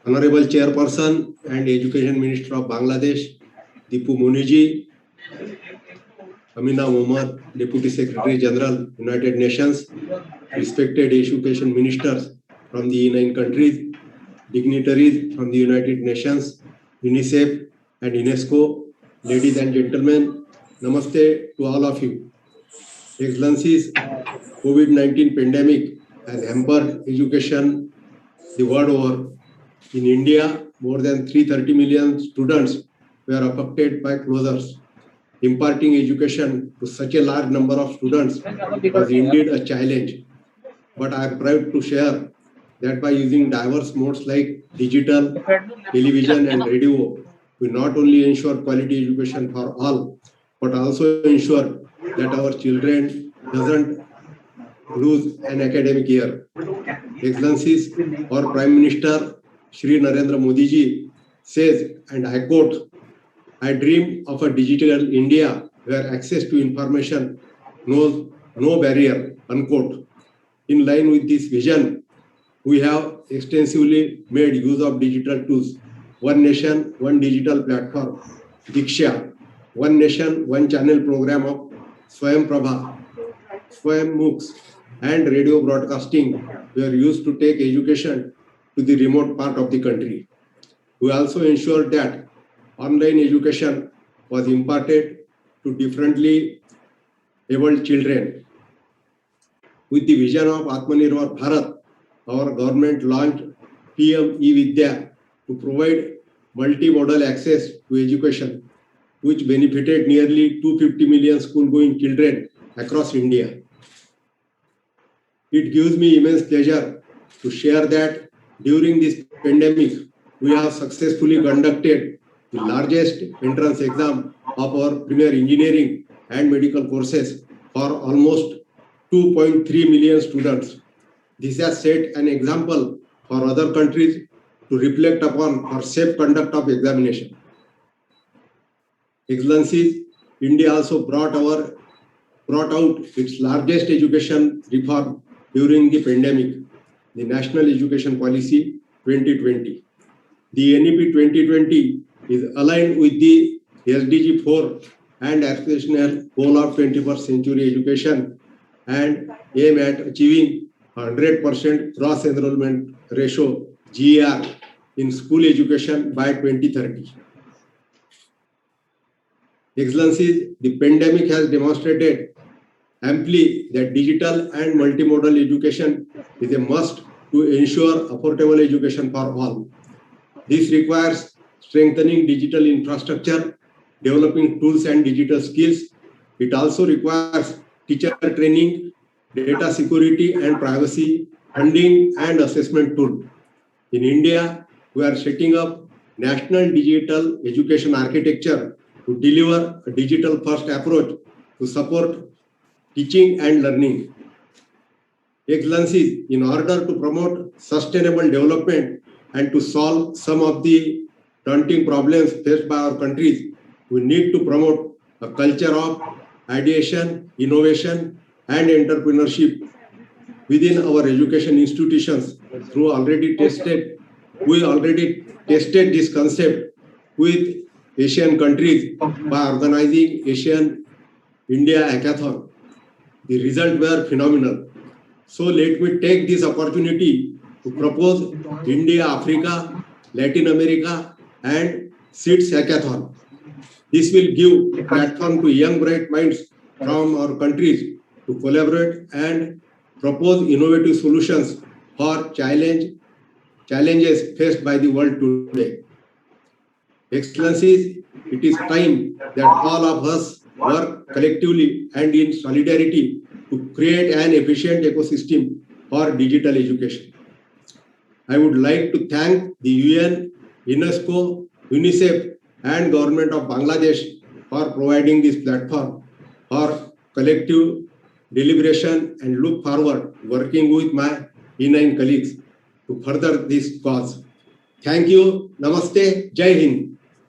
Honorable Chairperson and Education Minister of Bangladesh, Dipu Muniji, Amina Mohammad, Deputy Secretary General, United Nations, respected education ministers from the nine countries, dignitaries from the United Nations, UNICEF and UNESCO, ladies and gentlemen, namaste to all of you. Excellencies, COVID-19 pandemic has hampered education the world over. In India, more than 330 million students were affected by closures. Imparting education to such a large number of students was indeed a challenge. But I am proud to share that by using diverse modes like digital, television and radio, we not only ensure quality education for all, but also ensure that our children doesn't lose an academic year. Excellencies, our Prime Minister Shri Narendra Modi ji says, and I quote, "I dream of a digital India where access to information knows no barrier," unquote. In line with this vision, we have extensively made use of digital tools. One Nation, One Digital Platform, Diksha, One Nation, One Channel program of Swayam Prabha, Swayam MOOCs, and radio broadcasting were used to take education to the remote part of the country. We also ensured that online education was imparted to differently abled children. With the vision of Atmanirbhar Bharat, our government launched PM eVidya to provide multimodal access to education, which benefited nearly 250 million school-going children across India. It gives me immense pleasure to share that during this pandemic, we have successfully conducted the largest entrance exam of our premier engineering and medical courses for almost 2.3 million students. This has set an example for other countries to reflect upon for safe conduct of examination. Excellencies, India also brought out its largest education reform during the pandemic, the National Education Policy 2020. The NEP 2020 is aligned with the SDG 4 and aspirational goal of 21st century education and aim at achieving 100% gross enrollment ratio GER in school education by 2030. Excellencies, the pandemic has demonstrated amply that digital and multimodal education is a must to ensure affordable education for all. This requires strengthening digital infrastructure, developing tools and digital skills. It also requires teacher training, data security and privacy, funding and assessment tool. In India, we are setting up national digital education architecture to deliver a digital first approach to support teaching and learning. Excellencies, in order to promote sustainable development and to solve some of the daunting problems faced by our countries, we need to promote a culture of ideation, innovation, and entrepreneurship within our education institutions. We already tested this concept with Asian countries by organizing Asian India Hackathon. The results were phenomenal. So let me take this opportunity to propose India, Africa, Latin America, and SEEDS Hackathon. This will give a platform to young bright minds from our countries to collaborate and propose innovative solutions for challenges faced by the world today. Excellencies, it is time that all of us work collectively and in solidarity to create an efficient ecosystem for digital education. I would like to thank the UN, UNESCO, UNICEF, and Government of Bangladesh for providing this platform for collective deliberation and look forward working with my E9 colleagues to further this cause. Thank you. Namaste. Jai Hind.